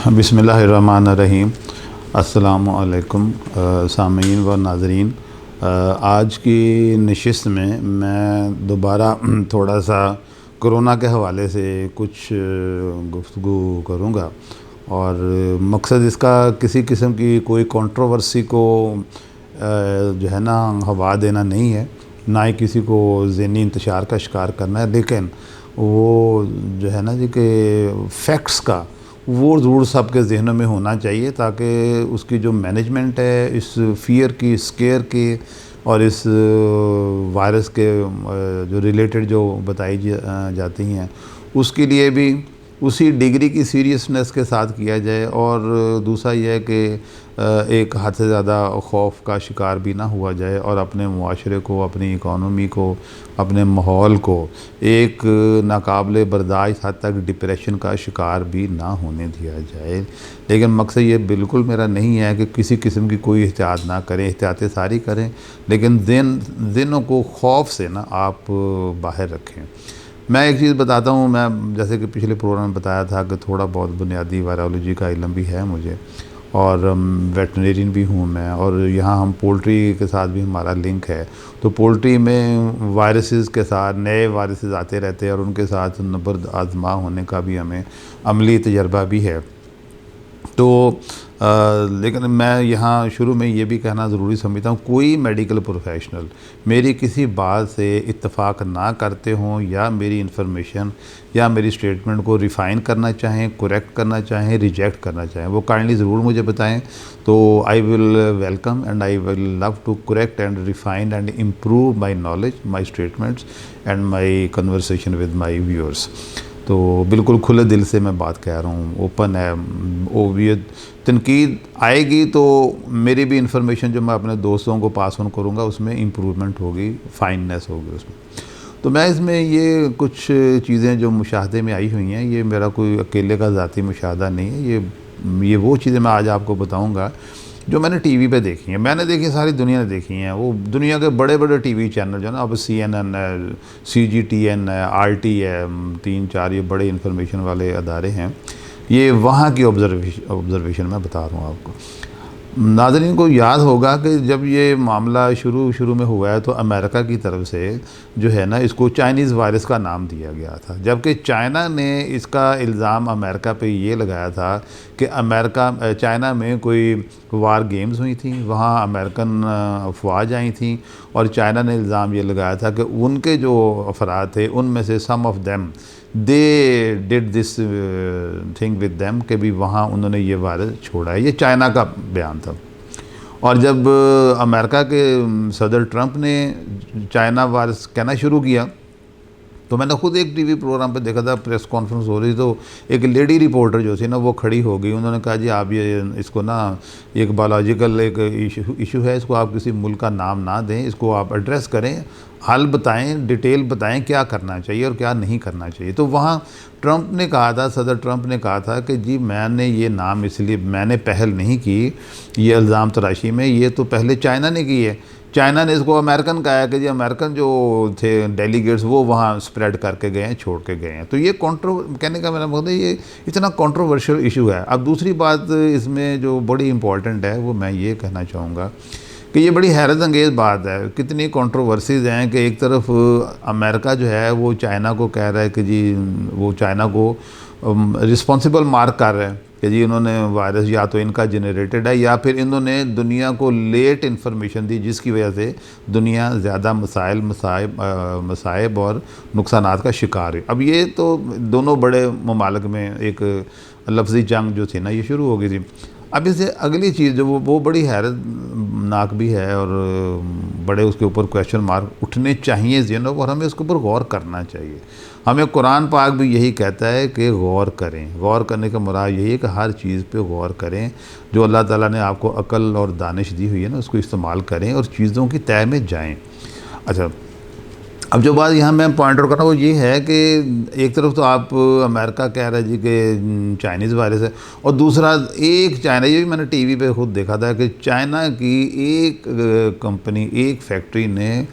बिस्मिल्लाहिर्रहमानिर्रहीम। अस्सलामुअलैकुम सामीन व नाज़रीन। आज की नशिस्त में मैं दोबारा थोड़ा सा कोरोना के हवाले से कुछ गुफ्तगू करूँगा और मकसद इसका किसी किस्म की कोई कंट्रोवर्सी को जो है ना हवा देना नहीं है, ना ही किसी को ज़हनी इंतशार का शिकार करना है, लेकिन वो जो है ना जी कि फैक्ट्स का वो ज़रूर सबके ज़हनों में होना चाहिए ताकि उसकी जो मैनेजमेंट है इस फ़ियर की, स्केयर की और इस वायरस के जो रिलेटेड जो बताई जाती हैं उसके लिए भी उसी डिग्री की सीरियसनेस के साथ किया जाए। और दूसरा यह है कि एक हद से ज़्यादा खौफ का शिकार भी ना हुआ जाए और अपने मुआशरे को, अपनी इकॉनमी को, अपने माहौल को एक नाकाबिले बर्दाश्त हद तक डिप्रेशन का शिकार भी ना होने दिया जाए। लेकिन मकसद ये बिल्कुल मेरा नहीं है कि किसी किस्म की कोई एहतियात ना करें, एहतियातें सारी करें, लेकिन दिनों को खौफ से ना आप बाहर रखें। मैं एक चीज़ बताता हूँ, मैं जैसे कि पिछले प्रोग्राम में बताया था कि थोड़ा बहुत बुनियादी वायरोलॉजी का इल्म भी है मुझे और वेटरनरियन भी हूँ मैं, और यहाँ हम पोल्ट्री के साथ भी हमारा लिंक है। तो पोल्ट्री में वायरसेस के साथ नए वायरसेस आते रहते हैं और उनके साथ नबर्द आजमा होने का भी हमें अमली तजर्बा भी है। तो लेकिन मैं यहाँ शुरू में ये भी कहना ज़रूरी समझता हूँ, कोई मेडिकल प्रोफेशनल मेरी किसी बात से इत्तफ़ाक़ ना करते हों या मेरी इन्फॉर्मेशन या मेरी स्टेटमेंट को रिफ़ाइन करना चाहें, करेक्ट करना चाहें, रिजेक्ट करना चाहें, वो काइंडली ज़रूर मुझे बताएं। तो I will welcome and I will love to correct and refine and improve my knowledge, my statements and my conversation with my viewers. तो बिल्कुल खुले दिल से मैं बात कह रहा हूँ, ओपन है। ये तनकीद आएगी तो मेरी भी इन्फॉर्मेशन जो मैं अपने दोस्तों को पास ऑन करूँगा उसमें इम्प्रूवमेंट होगी, फाइननेस होगी उसमें। तो मैं इसमें ये कुछ चीज़ें जो मुशाहदे में आई हुई हैं, ये मेरा कोई अकेले का ज़ाती मुशाहदा नहीं है, ये वो चीज़ें मैं आज आपको बताऊँगा जो मैंने टीवी पे देखी हैं। मैंने देखी, सारी दुनिया ने देखी हैं। वो दुनिया के बड़े बड़े टीवी चैनल जो है ना, अब CNN है, CGTN है, RT है, 3-4 ये बड़े इन्फॉर्मेशन वाले अदारे हैं। ये वहाँ की ऑब्ज़र्वेशन मैं बता रहा हूँ आपको। नाज़रीन को याद होगा कि जब ये मामला शुरू में हुआ है तो अमेरिका की तरफ से जो है ना इसको चाइनीज़ वायरस का नाम दिया गया था, जबकि चाइना ने इसका इल्ज़ाम अमेरिका पे ये लगाया था कि चाइना में कोई वार गेम्स हुई थी, वहाँ अमेरिकन अफवाज आई थी और चाइना ने इल्ज़ाम ये लगाया था कि उनके जो अफराद थे उनमें से some of them they did this thing with them, कि भी वहाँ उन्होंने ये वायरस छोड़ा है। ये चाइना का बयान था। और जब अमेरिका के सदर ट्रंप ने चाइना वायरस कहना शुरू किया तो मैंने खुद एक टीवी प्रोग्राम पे देखा था, प्रेस कॉन्फ्रेंस हो रही, तो एक लेडी रिपोर्टर जो थी ना वो खड़ी हो गई। उन्होंने कहा जी आप ये इसको ना एक बायोलॉजिकल एक इशू है, इसको आप किसी मुल्क का नाम ना दें, इसको आप एड्रेस करें, हल बताएं, डिटेल बताएं क्या करना चाहिए और क्या नहीं करना चाहिए। तो वहाँ ट्रंप ने कहा था, सदर ट्रंप ने कहा था कि जी मैंने ये नाम इसलिए मैंने पहल नहीं की ये इल्ज़ाम तराशी में, ये तो पहले चाइना ने की है। चाइना ने इसको अमेरिकन कहा है कि जी अमेरिकन जो थे डेलीगेट्स वो वहाँ स्प्रेड करके गए हैं, छोड़ के गए हैं। तो ये कहने का मेरा मतलब ये इतना कंट्रोवर्शियल इशू है। अब दूसरी बात इसमें जो बड़ी इंपॉर्टेंट है वो मैं ये कहना चाहूँगा कि ये बड़ी हैरत अंगेज़ बात है, कितनी कंट्रोवर्सीज़ हैं कि एक तरफ अमेरिका जो है वो चाइना को कह रहा है कि जी वो चाइना को रिस्पॉन्सिबल मार्क कर रहा है कि जी इन्होंने वायरस या तो इनका जनरेटेड है या फिर इन्होंने दुनिया को लेट इन्फॉर्मेशन दी जिसकी वजह से दुनिया ज़्यादा मसाइब और नुकसानात का शिकार है। अब ये तो दोनों बड़े ममालिक में एक लफ्ज़ी जंग जो थी ना ये शुरू हो गई थी। अब इससे अगली चीज़ जो वो बड़ी हैरतनाक भी है और बड़े उसके ऊपर क्वेश्चन मार्क उठने चाहिए ज़हनों और हमें उसके ऊपर गौर करना चाहिए। हमें कुरान पाक भी यही कहता है कि गौर करें। गौर करने का मुराद यही है कि हर चीज़ पे गौर करें, जो अल्लाह ताला ने आपको अकल और दानिश दी हुई है ना उसको इस्तेमाल करें और चीज़ों की तय में जाएँ। अच्छा, अब जो बात यहाँ मैं पॉइंट आउट कर रहा हूँ वो ये है कि एक तरफ तो आप अमेरिका कह रहा है जी कि चाइनीज़ वायरस है और दूसरा एक चाइना, ये भी मैंने टीवी पे खुद देखा था कि चाइना की एक कंपनी, एक फैक्ट्री ने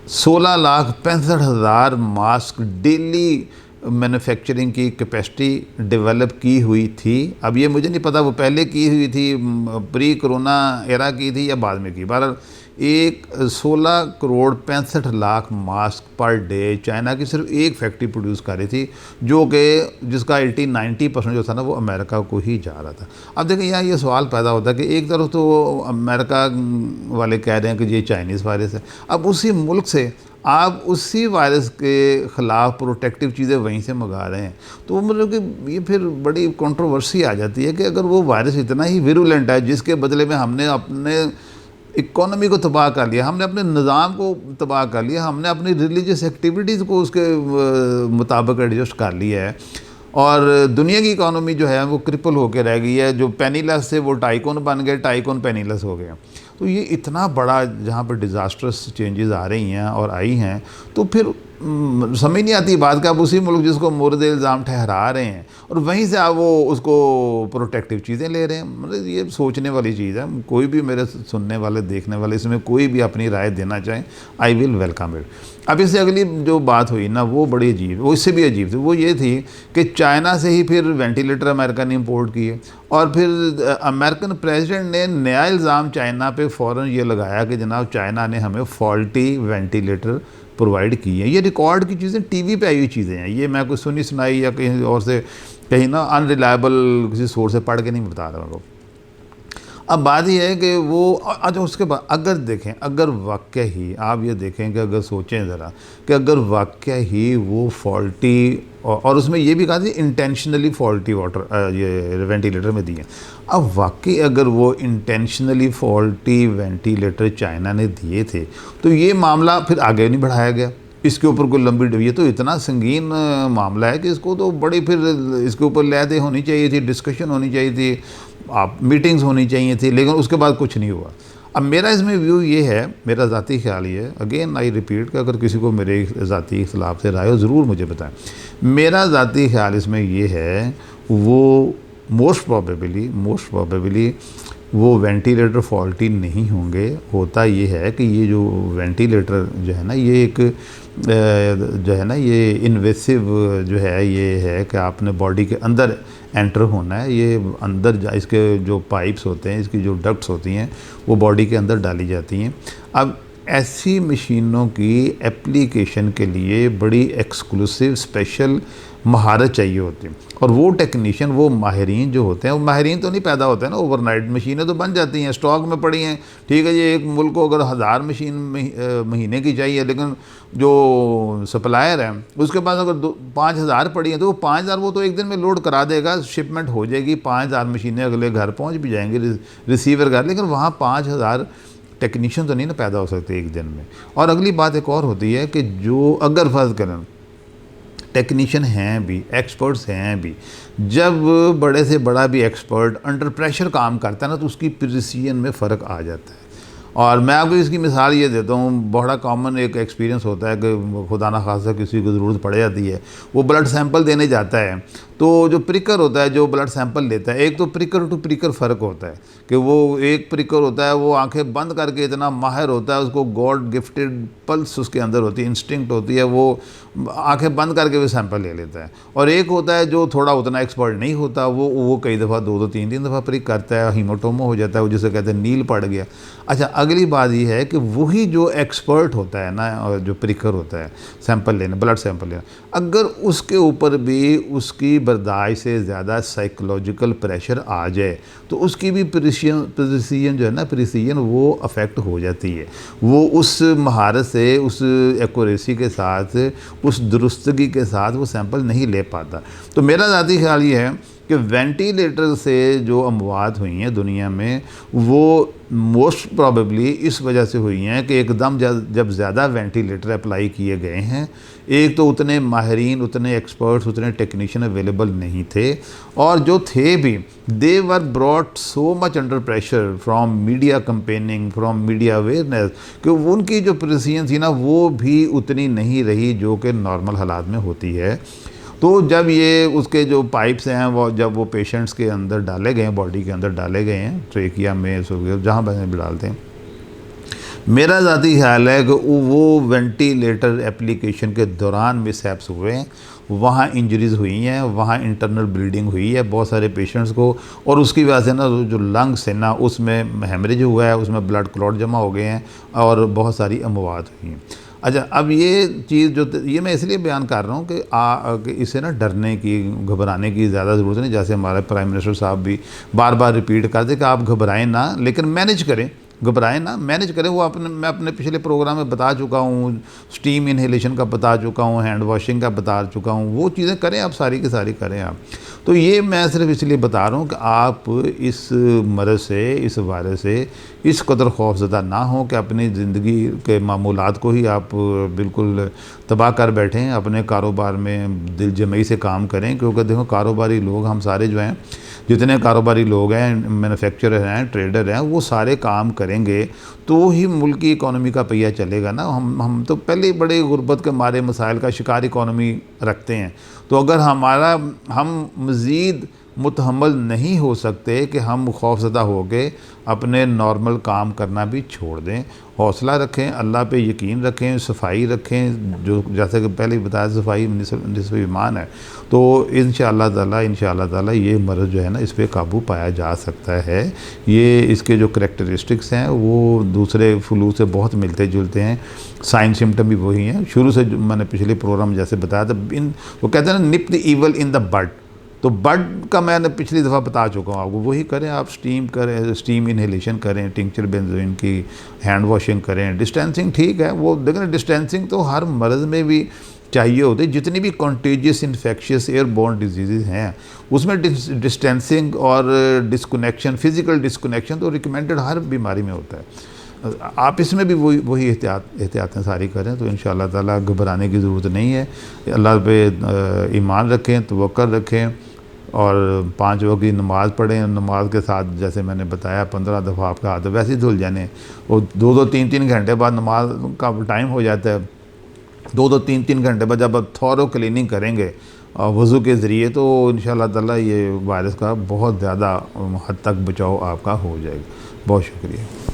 16,65,000 मास्क डेली मैन्युफैक्चरिंग की कैपेसिटी डेवलप की हुई थी। अब ये मुझे नहीं पता वो पहले की हुई थी, प्री कोरोना एरा की थी या बाद में की। बहरहाल एक 16 crore 65 lakh mask per day China की सिर्फ एक फैक्ट्री प्रोड्यूस कर रही थी, जो कि जिसका 80-90% जो था ना वो अमेरिका को ही जा रहा था। अब देखिए यहाँ ये सवाल पैदा होता है कि एक तरफ तो अमेरिका वाले कह रहे हैं कि ये चाइनीज़ वायरस है, अब उसी मुल्क से आप उसी वायरस के ख़िलाफ़ प्रोटेक्टिव चीज़ें वहीं से मंगा रहे हैं, तो मतलब कि ये फिर बड़ी कंट्रोवर्सी आ जाती है कि अगर वो वायरस इतना ही विरुलेंट है जिसके बदले में हमने अपने इकोनॉमी को तबाह कर लिया, हमने अपने निज़ाम को तबाह कर लिया, हमने अपनी रिलीजियस एक्टिविटीज़ को उसके मुताबिक एडजस्ट कर लिया है, और दुनिया की इकोनॉमी जो है वो क्रिपल होकर रह गई है। जो पेनीलेस से वो टाइकोन बन गए, टाइकोन पेनीलेस हो गए। तो ये इतना बड़ा जहाँ पर डिज़ास्टर्स चेंजेस आ रही हैं और आई हैं, तो फिर समझ नहीं आती बात कि आप उसी मुल्क जिसको मोरद इल्ज़ाम ठहरा रहे हैं और वहीं से आप वो उसको प्रोटेक्टिव चीज़ें ले रहे हैं। मतलब ये सोचने वाली चीज़ है। कोई भी मेरे सुनने वाले देखने वाले इसमें कोई भी अपनी राय देना चाहें, आई विल वेलकम इट। अब इससे अगली जो बात हुई ना वो बड़ी अजीब, वो इससे भी अजीब थी। वो ये थी कि चाइना से ही फिर वेंटिलेटर अमेरिका ने इम्पोर्ट किए, और फिर अमेरिकन प्रेसिडेंट ने नया इल्ज़ाम चाइना पे फ़ौरन ये लगाया कि जनाब चाइना ने हमें फॉल्टी वेंटिलेटर प्रोवाइड की है। ये रिकॉर्ड की चीज़ें, टीवी पे आई हुई चीज़ें हैं, ये मैं कुछ सुनी सुनाई या कहीं और से कहीं ना अनरिलायबल किसी सोर्स से पढ़ के नहीं बता रहा हूँ। अब बात यह है कि वो अच्छा उसके बाद अगर देखें, अगर वाक़ई ही आप ये देखें कि अगर सोचें ज़रा कि अगर वाक़ई ही वो फॉल्टी, और उसमें ये भी कहा था इंटेंशनली फॉल्टी वाटर ये वेंटिलेटर में दिए। अब वाकई अगर वो इंटेंशनली फॉल्टी वेंटिलेटर चाइना ने दिए थे तो ये मामला फिर आगे नहीं बढ़ाया गया, इसके ऊपर कोई लंबी, ये तो इतना संगीन मामला है कि इसको तो बड़ी फिर इसके ऊपर लहदे होनी चाहिए थी, डिस्कशन होनी चाहिए थी, आप मीटिंग्स होनी चाहिए थी, लेकिन उसके बाद कुछ नहीं हुआ। अब मेरा इसमें व्यू ये है, मेरा ज़ाती ख्याल ये है, अगेन आई रिपीट कि अगर किसी को मेरे ज़ाती इख्तिलाफ से राय हो ज़रूर मुझे बताएं। मेरा ज़ाती ख्याल इसमें ये है, वो मोस्ट प्रॉबेबली वो वेंटिलेटर फॉल्टी नहीं होंगे। होता ये है कि ये जो वेंटिलेटर जो है ना, ये एक जो है ना ये इन्वेसिव जो है, ये है कि आपने बॉडी के अंदर एंटर होना है, ये अंदर इसके जो पाइप्स होते हैं, इसकी जो डक्ट्स होती हैं वो बॉडी के अंदर डाली जाती हैं। अब ऐसी मशीनों की एप्लीकेशन के लिए बड़ी एक्सक्लूसिव स्पेशल महारत चाहिए होती है, और वो टेक्नीशियन, वो माहिरीन जो होते हैं, वो माहिरीन तो नहीं पैदा होते हैं ना ओवरनाइट। मशीनें तो बन जाती हैं, स्टॉक में पड़ी हैं, ठीक है। ये एक मुल्क को अगर 1000 मशीन महीने की चाहिए, लेकिन जो सप्लायर है उसके पास अगर 5000 पड़ी हैं तो वो 5000 वो तो एक दिन में लोड करा देगा, शिपमेंट हो जाएगी, 5000 मशीनें अगले घर पहुँच भी जाएंगी रिसीवर घर, लेकिन वहाँ 5000 टेक्नीशियन तो नहीं ना पैदा हो सकते एक दिन में। और अगली बात एक और होती है कि जो अगर फर्ज करें टेक्नीशियन हैं भी, एक्सपर्ट्स हैं भी, जब बड़े से बड़ा भी एक्सपर्ट अंडर प्रेशर काम करता है ना तो उसकी प्रिसीजन में फ़र्क आ जाता है। और मैं आपको इसकी मिसाल ये देता हूँ, बड़ा कॉमन एक एक्सपीरियंस होता है कि खुदा ना खासा किसी को ज़रूरत पड़ जाती है, वो ब्लड सैंपल देने जाता है, तो जो प्रिकर होता है जो ब्लड सैंपल लेता है, एक तो प्रिकर टू प्रिकर फ़र्क होता है कि वो एक प्रिकर होता है वो आंखें बंद करके इतना माहिर होता है, उसको गॉड गिफ्टेड पल्स उसके अंदर होती है, इंस्टिंक्ट होती है, वो आंखें बंद करके भी सैंपल ले लेता है। और एक होता है जो थोड़ा उतना एक्सपर्ट नहीं होता, वो कई दफ़ा 2-2 3-3 दफ़ा प्रिक करता है, हीमोटोमा हो जाता है, वो जिसे कहते हैं नील पड़ गया। अच्छा, अगली बात ये है कि वही जो एक्सपर्ट होता है ना, और जो प्रिकर होता है सैंपल लेना, ब्लड सैंपल लेना, अगर उसके ऊपर भी उसकी बर्दाश्त से ज़्यादा साइकोलॉजिकल प्रेशर आ जाए तो उसकी भी प्रिसीजन जो है ना, प्रिसीजन वो अफेक्ट हो जाती है। वो उस महारत से, उस एक्यूरेसी के साथ, उस दुरुस्तगी के साथ वो सैंपल नहीं ले पाता। तो मेरा ज़ाती ख्याल ये है कि वेंटिलेटर से जो अमवात हुई हैं दुनिया में, वो मोस्ट प्रॉबेबली इस वजह से हुई हैं कि एकदम जब ज़्यादा वेंटिलेटर अप्लाई किए गए हैं, एक तो उतने माहिरीन, उतने एक्सपर्ट्स, उतने टेक्नीशियन अवेलेबल नहीं थे, और जो थे भी they were brought so much under pressure from media campaigning, from media awareness, कि उनकी जो प्रिसीजन थी ना वो भी उतनी नहीं रही जो कि नॉर्मल हालात में होती है। तो जब ये उसके जो पाइप्स हैं वो जब वो पेशेंट्स के अंदर डाले गए हैं, बॉडी के अंदर डाले गए हैं, ट्रेकिया में जहाँ भी डालते हैं, मेरा ज़ाती ख्याल है कि वो वेंटिलेटर एप्लीकेशन के दौरान मिसहैप्स हुए हैं, वहाँ इंजरीज़ हुई हैं, वहाँ इंटरनल ब्लीडिंग हुई है बहुत सारे पेशेंट्स को, और उसकी वजह से ना जो लंग्स है ना उसमें हेमरेज हुआ है, उसमें ब्लड क्लॉट जमा हो गए हैं और बहुत सारी अमवात हुई हैं। अच्छा, अब ये चीज़ जो ये मैं इसलिए बयान कर रहा हूँ कि इससे ना डरने की, घबराने की ज़्यादा ज़रूरत नहीं। जैसे हमारे प्राइम मिनिस्टर साहब भी बार बार रिपीट करते कि आप घबराएं ना, लेकिन मैनेज करें। घबराएं ना, मैनेज करें। वो मैं अपने पिछले प्रोग्राम में बता चुका हूँ, स्टीम इन्हेलेशन का बता चुका हूँ, हैंड वॉशिंग का बता चुका हूँ। वो चीज़ें करें आप, सारी की सारी करें आप। तो ये मैं सिर्फ इसलिए बता रहा हूँ कि आप इस मर्ज़ से, इस वायरस से इस कदर खौफज़दा ना हो कि अपनी ज़िंदगी के मामूलात को ही आप बिल्कुल तबाह कर बैठें। अपने कारोबार में दिल जमई से काम करें, क्योंकि देखो कारोबारी लोग हम सारे जो हैं, जितने कारोबारी लोग हैं, मैन्युफैक्चरर हैं, ट्रेडर हैं, वो सारे काम करेंगे तो ही मुल्क की इकॉनमी का पहिया चलेगा ना। हम तो पहले ही बड़े गुर्बत के मारे मसाइल का शिकार इकॉनमी रखते हैं। तो अगर हम मज़ीद मुतहम्मल नहीं हो सकते कि हम खौफज़दा हो के अपने नॉर्मल काम करना भी छोड़ दें। हौसला रखें, अल्लाह पे यकीन रखें, सफाई रखें, जो जैसे कि पहले ही बताया सफाई निस्फ़ ईमान है। तो इंशाअल्लाह ताला ये मर्ज़ जो है ना, इस पे काबू पाया जा सकता है। ये इसके जो करैक्टरिस्टिक्स हैं वो दूसरे फ्लू से बहुत मिलते जुलते हैं, साइन सिम्टम भी वही हैं शुरू से। जो मैंने पिछले प्रोग्राम में जैसे बताया था, वो कहते हैं ना, nip the evil in the bud. तो बड का मैंने पिछली दफ़ा बता चुका हूँ आपको। वही करें आप, स्टीम करें, स्टीम इन्हेलेशन करें, टिंक्चर बेंजोइन की, हैंड वॉशिंग करें, डिस्टेंसिंग ठीक है। वो देखें, डिस्टेंसिंग तो हर मर्ज़ में भी चाहिए होती है। जितनी भी कॉन्टेजियस इन्फेक्शियस एयरबोर्न डिजीज़ हैं उसमें डिस्टेंसिंग और डिस्कनेक्शन, फ़िज़िकल डिस्कनेक्शन तो रिकमेंडेड हर बीमारी में होता है। आप इसमें भी वही एहतियातें सारी करें, तो इंशाअल्लाह ताला घबराने की ज़रूरत नहीं है। अल्लाह पे ईमान रखें, तवक्कुल रखें और 5 वक्त की नमाज़ पढ़ें। नमाज के साथ जैसे मैंने बताया 15 दफ़ा आपका हाथ वैसे ही धुल जाने। वो 2-2 3-3 घंटे बाद नमाज का टाइम हो जाता है। 2-2 3-3 घंटे बाद जब आप थॉरो क्लीनिंग करेंगे वज़ू के ज़रिए, तो इंशाअल्लाह ताला ये वायरस का बहुत ज़्यादा हद तक बचाव आपका हो जाएगा। बहुत शुक्रिया।